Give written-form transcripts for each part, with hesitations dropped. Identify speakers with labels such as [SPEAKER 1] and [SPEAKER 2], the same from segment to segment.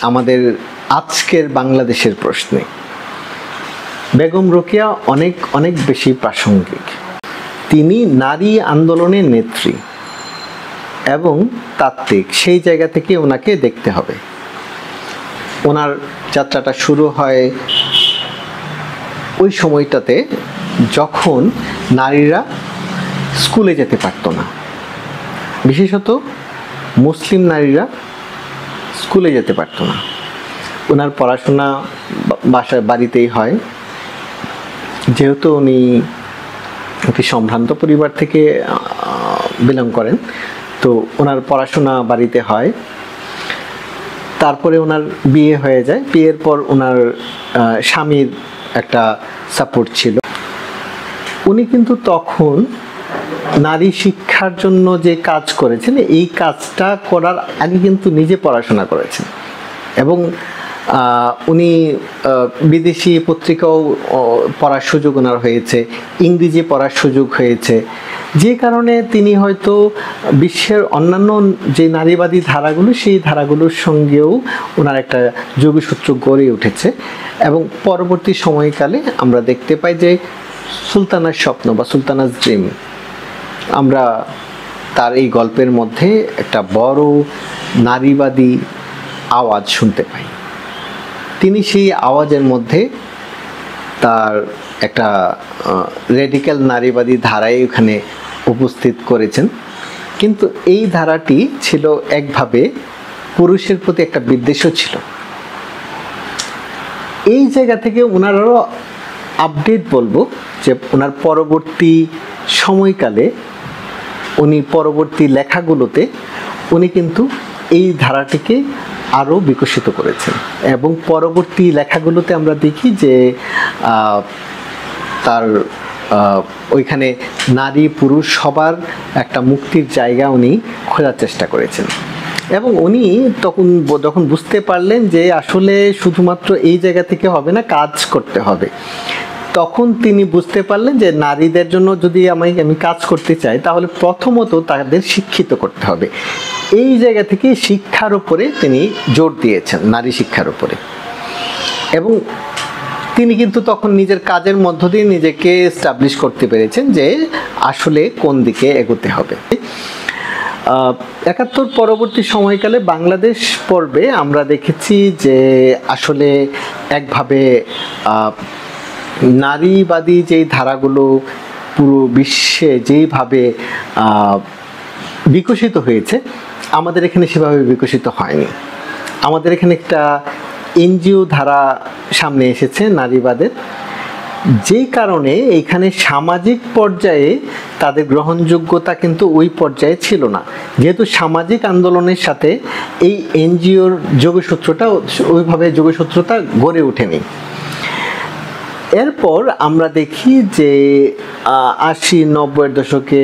[SPEAKER 1] আমাদের আজকের বাংলাদেশের প্রশ্নে বেগম রোকেয়া অনেক অনেক বেশি প্রাসঙ্গিক। তিনি নারী আন্দোলনের নেত্রী এবং তাত্ত্বিক, সেই জায়গা থেকে ওনাকে দেখতে হবে। ওনার যাত্রাটা শুরু হয় ওই সময়টাতে যখন নারীরা স্কুলে যেতে পারত না, বিশেষত মুসলিম নারীরা স্কুলে যেতে পারত না। ওনার পড়াশোনা বাড়িতেই হয়, যেহেতু উনি একটি সম্ভ্রান্ত পরিবার থেকে বিলং করেন, তো ওনার পড়াশোনা বাড়িতে হয়। তারপরে ওনার বিয়ে হয়ে যায়। বিয়ের পর ওনার স্বামীর একটা সাপোর্ট ছিল। উনি কিন্তু তখন নারী শিক্ষার জন্য যে কাজ করেছেন, এই কাজটা করার আগে কিন্তু নিজে পড়াশোনা করেছেন এবং উনি বিদেশি পত্রিকাও পড়ার সুযোগ ওনার হয়েছে, ইংরেজি পড়ার সুযোগ হয়েছে, যে কারণে তিনি হয়তো বিশ্বের অন্যান্য যে নারীবাদী ধারাগুলো, সেই ধারাগুলোর সঙ্গেও ওনার একটা যোগসূত্র গড়ে উঠেছে। এবং পরবর্তী সময়কালে আমরা দেখতে পাই যে সুলতানার স্বপ্ন বা সুলতানাস ড্রিম, আমরা তার এই গল্পের মধ্যে একটা বড় নারীবাদী আওয়াজ শুনতে পাই। তিনি সেই আওয়াজের মধ্যে তার একটা রেডিক্যাল নারীবাদী ধারায় ওখানে উপস্থিত করেছেন, কিন্তু এই ধারাটি ছিল একভাবে পুরুষের প্রতি একটা বিদ্বেষও ছিল। এই জায়গা থেকে ওনারও আপডেট বলবো যে ওনার পরবর্তী সময়কালে উনি পরবর্তী লেখাগুলোতে উনি কিন্তু এই ধারাটিকে আরও বিকশিত করেছেন এবং পরবর্তী লেখাগুলোতে আমরা দেখি যে তার ওইখানে নারী পুরুষ সবার একটা মুক্তির জায়গা উনি খোঁজার চেষ্টা করেছেন। এবং উনি যখন বুঝতে পারলেন যে আসলে শুধুমাত্র এই জায়গা থেকে হবে না, কাজ করতে হবে, তখন তিনি বুঝতে পারলেন যে নারীদের জন্য যদি আমি কাজ করতে চাই, তাহলে প্রথমত তাদের শিক্ষিত করতে হবে। এই জায়গা থেকে শিক্ষার উপরে তিনি জোর দিয়েছেন, নারী শিক্ষার উপরে। এবং তিনি কিন্তু তখন নিজের কাজের মধ্য দিয়ে নিজেকে এস্টাবলিশ করতে পেরেছেন যে আসলে কোন দিকে এগোতে হবে। ৭১ পরবর্তী সময়কালে বাংলাদেশ পর্বে আমরা দেখেছি যে আসলে একভাবে নারীবাদী যেই ধারাগুলো পুরো বিশ্বে যেইভাবে বিকশিত হয়েছে, আমাদের এখানে সেভাবে বিকশিত হয়নি। আমাদের এখানে একটা এনজিও ধারা সামনে এসেছে নারীবাদের, যেই কারণে এখানে সামাজিক পর্যায়ে তাদের গ্রহণযোগ্যতা কিন্তু ওই পর্যায়ে ছিল না, যেহেতু সামাজিক আন্দোলনের সাথে এই এনজিওর যোগসূত্রটা ওইভাবে যোগসূত্রতা গড়ে ওঠেনি। এরপর আমরা দেখি যে ৮০-৯০-এর দশকে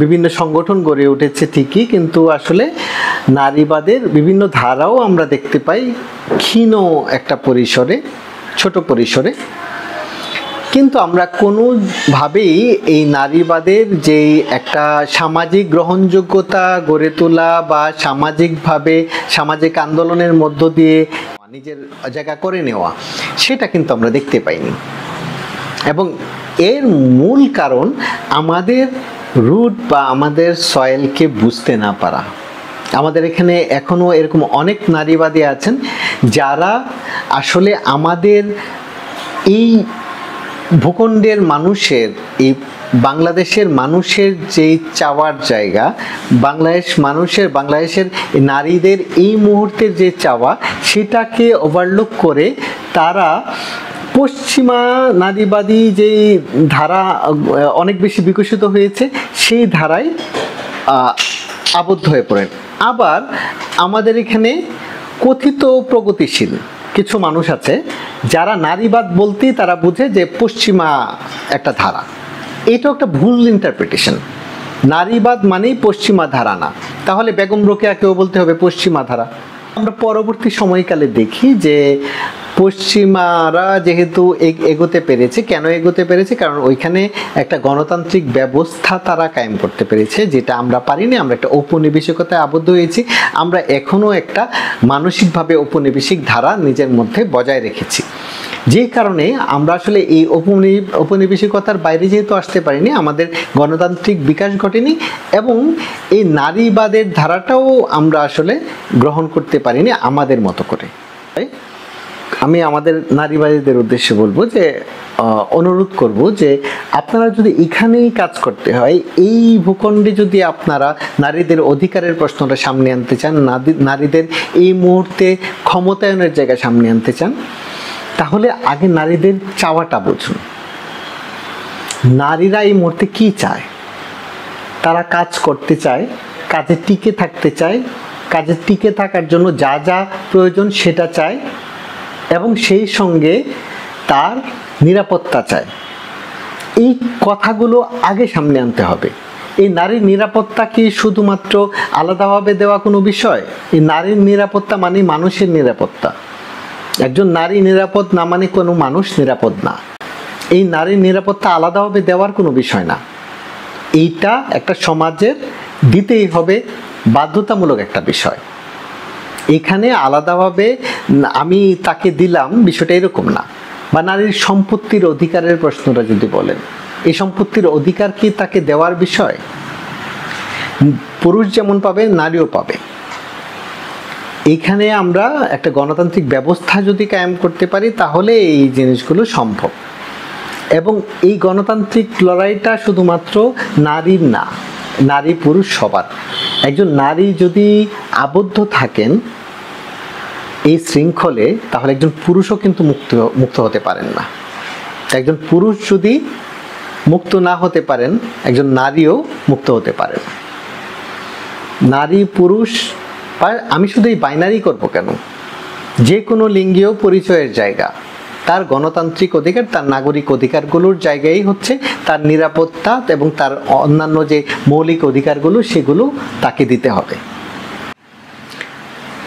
[SPEAKER 1] বিভিন্ন সংগঠন গড়ে উঠেছে ঠিকই, কিন্তু আসলে নারীবাদের বিভিন্ন ধারাও আমরা দেখতে পাই ক্ষীণ একটা পরিসরে, ছোট পরিসরে। কিন্তু আমরা কোনোভাবেই এই নারীবাদের যেই একটা সামাজিক গ্রহণযোগ্যতা গড়ে তোলা বা সামাজিকভাবে সামাজিক আন্দোলনের মধ্য দিয়ে নিজের জায়গা করে নেওয়া, সেটা কিন্তু আমরা দেখতে পাইনি। এবং এর মূল কারণ আমাদের রুট বা আমাদের সয়েলকে বুঝতে না পারা। আমাদের এখানে এখনও এরকম অনেক নারীবাদী আছেন যারা আসলে আমাদের এই ভূখণ্ডের মানুষের, এই বাংলাদেশের মানুষের যেই চাওয়ার জায়গা, বাংলাদেশের নারীদের এই মুহূর্তের যে চাওয়া, সেটাকে ওভারলুক করে তারা পশ্চিমা নারীবাদী যেই ধারা অনেক বেশি বিকশিত হয়েছে, সেই ধারায় আবদ্ধ হয়ে পড়েন। আবার আমাদের এখানে কথিত প্রগতিশীল কিছু মানুষ আছে যারা নারীবাদ বলতেই তারা বুঝে যে পশ্চিমা একটা ধারা। এটাও একটা ভুল ইন্টারপ্রিটেশন। নারীবাদ মানেই পশ্চিমা ধারা না, তাহলে বেগম রোকেয়াকেও বলতে হবে পশ্চিমা ধারা। আমরা পরবর্তী সময়কালে দেখি যে পশ্চিমারা যেহেতু এগোতে পেরেছে, কেন এগোতে পেরেছে? কারণ ওইখানে একটা গণতান্ত্রিক ব্যবস্থা তারা কায়েম করতে পেরেছে, যেটা আমরা পারিনি। আমরা একটা ঔপনিবেশিকতায় আবদ্ধ হয়েছি, আমরা এখনো একটা মানসিকভাবে ঔপনিবেশিক ধারা নিজের মধ্যে বজায় রেখেছি, যে কারণে আমরা আসলে এই ঔপনিবেশিকতার বাইরে যেহেতু আসতে পারিনি, আমাদের গণতান্ত্রিক বিকাশ ঘটেনি, এবং এই নারীবাদের ধারাটাও আমরা আসলে গ্রহণ করতে পারিনি আমাদের মতো করে। আমি আমাদের নারীবাদীদের উদ্দেশ্যে বলবো যে অনুরোধ করব যে আপনারা যদি এখানেই কাজ করতে হয়, এই ভূখণ্ডে যদি আপনারা নারীদের অধিকারের প্রশ্নটা সামনে আনতে চান, নারীদের এই মুহূর্তে ক্ষমতায়নের জায়গা সামনে আনতে চান, তাহলে আগে নারীদের চাওয়াটা বুঝুন। নারীরা এই মুহূর্তে কি চায়? তারা কাজ করতে চায়, কাজে টিকে থাকতে চায়, কাজে টিকে থাকার জন্য যা যা প্রয়োজন সেটা চায়, এবং সেই সঙ্গে তার নিরাপত্তা চায়। এই কথাগুলো আগে সামনে আনতে হবে। এই নারীর নিরাপত্তা কি শুধুমাত্র আলাদাভাবে দেওয়া কোনো বিষয়? এই নারীর নিরাপত্তা মানে মানুষের নিরাপত্তা। একজন নারী নিরাপদ না মানে কোনো মানুষ নিরাপদ না। এই নারীর নিরাপত্তা আলাদাভাবে দেওয়ার কোনো বিষয় না। এইটা একটা সমাজের দিতেই হবে, বাধ্যতামূলক একটা বিষয়। এখানে আলাদাভাবে আমি তাকে দিলাম, বিষয়টা এরকম না। বা নারীর সম্পত্তির অধিকারের প্রশ্নটা যদি বলেন, এই সম্পত্তির অধিকার কি তাকে দেওয়ার বিষয়? পুরুষ যেমন পাবে, নারীও পাবে। এখানে আমরা একটা গণতান্ত্রিক ব্যবস্থা যদি কায়েম করতে পারি, তাহলে এই জিনিসগুলো সম্ভব। এবং এই গণতান্ত্রিক লড়াইটা শুধুমাত্র নারীর না, নারী পুরুষ সবার। একজন নারী যদি আবদ্ধ থাকেন এই শৃঙ্খলে, তাহলে একজন পুরুষও কিন্তু মুক্ত হতে পারেন না। একজন পুরুষ যদি মুক্ত না হতে পারেন, একজন নারীও মুক্ত হতে পারে না। নারী পুরুষ, আমি শুধু এই বাইনারি করবো কেন? যে কোনো লিঙ্গীয় পরিচয়ের জায়গা, তার গণতান্ত্রিক অধিকার, তার নাগরিক অধিকারগুলোর জায়গায় হচ্ছে তার নিরাপত্তা এবং তার অন্যান্য যে মৌলিক অধিকারগুলো, সেগুলো তাকে দিতে হবে।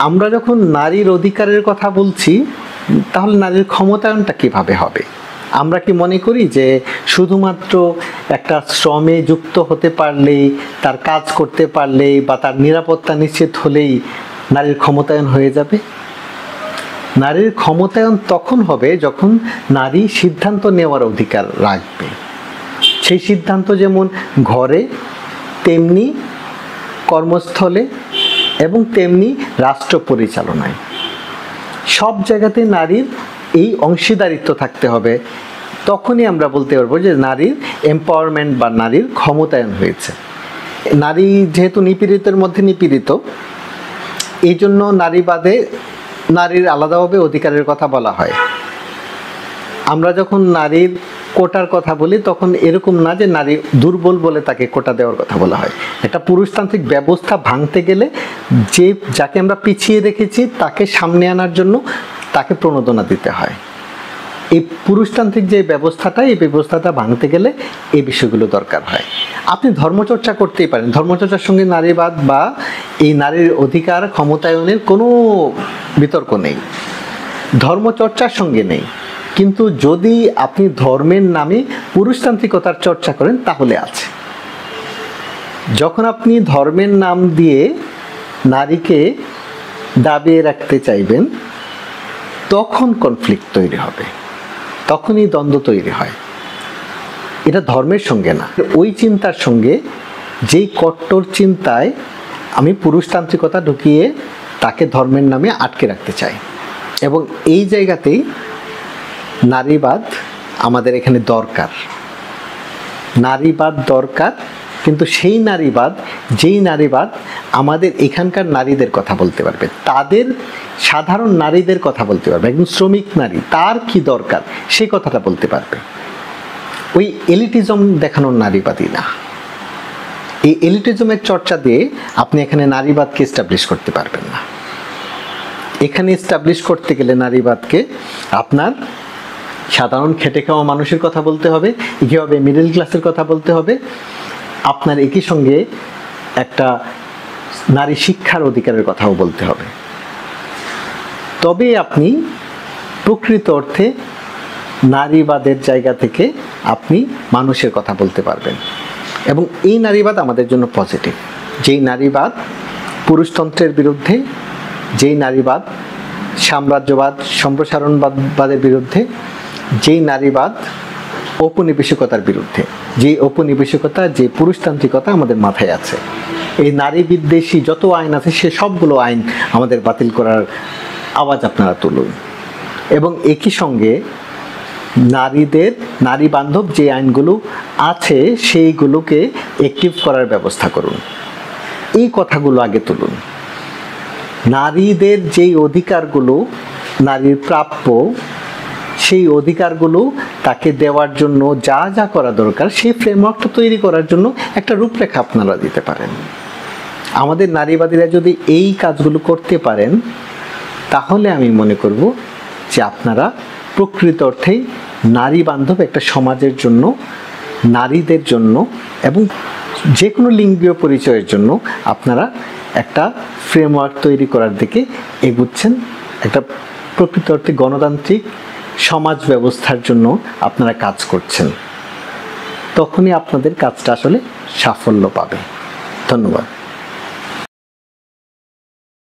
[SPEAKER 1] আমরা যখন নারীর অধিকারের কথা বলছি, তাহলে নারীর ক্ষমতায়নটা কিভাবে হবে? আমরা কি মনে করি যে শুধুমাত্র একটা শ্রমে যুক্ত হতে পারলেই, তার কাজ করতে পারলেই, বা তার নিরাপত্তা নিশ্চিত হলেই নারীর ক্ষমতায়ন হয়ে যাবে? নারীর ক্ষমতায়ন তখন হবে যখন নারী সিদ্ধান্ত নেওয়ার অধিকার রাখবে। সেই সিদ্ধান্ত যেমন ঘরে, তেমনি কর্মস্থলে, এবং তেমনি রাষ্ট্র পরিচালনায়, সব জায়গাতে নারীর এই অংশীদারিত্ব থাকতে হবে। তখনই আমরা বলতে পারবো যে নারীর এম্পাওয়ারমেন্ট বা নারীর ক্ষমতায়ন হয়েছে। নারী যেহেতু নিপীড়িতের মধ্যে নিপীড়িত, এই জন্য নারীবাদে নারীর আলাদাভাবে অধিকারের কথা বলা হয়। আমরা যখন নারীর কোটার কথা বলি, তখন এরকম না যে নারী দুর্বল বলে তাকে কোটা দেওয়ার কথা বলা হয়। একটা পুরুষতান্ত্রিক ব্যবস্থা ভাঙতে গেলে যাকে আমরা পিছিয়ে রেখেছি তাকে সামনে আনার জন্য তাকে প্রণোদনা দিতে হয়। এই পুরুষতান্ত্রিক যে ব্যবস্থাটা, এই ব্যবস্থাটা ভাঙতে গেলে এই বিষয়গুলো দরকার হয়। আপনি ধর্মচর্চা করতেই পারেন, ধর্মচর্চার সঙ্গে নারীবাদ বা এই নারীর অধিকার ক্ষমতায়নের কোনো বিতর্ক নেই, ধর্মচর্চার সঙ্গে নেই। কিন্তু যদি আপনি ধর্মের নামে পুরুষতান্ত্রিকতার চর্চা করেন, তাহলে আছে। যখন আপনি ধর্মের নাম দিয়ে নারীকে দাবিয়ে রাখতে চাইবেন, তখন কনফ্লিক্ট তৈরি হবে, তখনই দ্বন্দ্ব তৈরি হয়। এটা ধর্মের সঙ্গে না, ওই চিন্তার সঙ্গে, যেই কট্টর চিন্তায় আমি পুরুষতান্ত্রিকতা ঢুকিয়ে তাকে ধর্মের নামে আটকে রাখতে চাই। এবং এই জায়গাতেই নারীবাদ আমাদের এখানে দরকার। নারীবাদ দরকার, কিন্তু সেই নারীবাদ, যেই নারীবাদ আমাদের এখানকার নারীদের কথা বলতে পারবে, তাদের সাধারণ নারীদের কথা বলতে পারবে। একজন শ্রমিক নারী, তার কি দরকার সেই কথাটা বলতে পারবে। ওই এলিটিজম দেখানোর নারীবাদী না। এই এলিটিজমের চর্চা দিয়ে আপনি এখানে নারীবাদকে এস্টাবলিশ করতে পারবেন না। এখানে এস্টাবলিশ করতে গেলে নারীবাদকে আপনার সাধারণ খেটে খাওয়া মানুষের কথা বলতে হবে, কীভাবে মিডল ক্লাসের কথা বলতে হবে, আপনার একই সঙ্গে একটা নারী শিক্ষার অধিকারের কথাও বলতে হবে। তবে আপনি প্রকৃত অর্থে নারীবাদের জায়গা থেকে আপনি মানুষের কথা বলতে পারবেন। এবং এই নারীবাদ আমাদের জন্য পজিটিভ। যেই নারীবাদ পুরুষতন্ত্রের বিরুদ্ধে, যেই নারীবাদ সাম্রাজ্যবাদ সম্প্রসারণবাদের বিরুদ্ধে, যেই নারীবাদ ঔপনিবেশিকতার বিরুদ্ধে, যেই ঔপনিবেশিকতা, যে পুরুষতান্ত্রিকতা আমাদের মাথায় আছে, এই নারী বিদ্বেষী যত আইন আছে সে সবগুলো আইন আমাদের বাতিল করার আওয়াজ আপনারা তুলুন। এবং একই সঙ্গে নারীদের, নারী বান্ধব যে আইনগুলো আছে সেইগুলোকে অ্যাক্টিভ করার ব্যবস্থা করুন। এই কথাগুলো আগে তুলুন। নারীদের যেই অধিকারগুলো নারীর প্রাপ্য, সেই অধিকারগুলো তাকে দেওয়ার জন্য যা যা করা দরকার সেই ফ্রেমওয়ার্কটা তৈরি করার জন্য একটা রূপরেখা আপনারা দিতে পারেন। আমাদের নারীবাদীরা যদি এই কাজগুলো করতে পারেন তাহলে আমি মনে করব যে আপনারা প্রকৃত অর্থেই নারী বান্ধব একটা সমাজের জন্য, নারীদের জন্য এবং যে কোনো লিঙ্গীয় পরিচয়ের জন্য আপনারা একটা ফ্রেমওয়ার্ক তৈরি করার দিকে এগুচ্ছেন। একটা প্রকৃত অর্থে গণতান্ত্রিক সমাজ ব্যবস্থার জন্য আপনারা কাজ করছেন। তখনই আপনাদের কাজটা আসলে সাফল্য পাবে। ধন্যবাদ।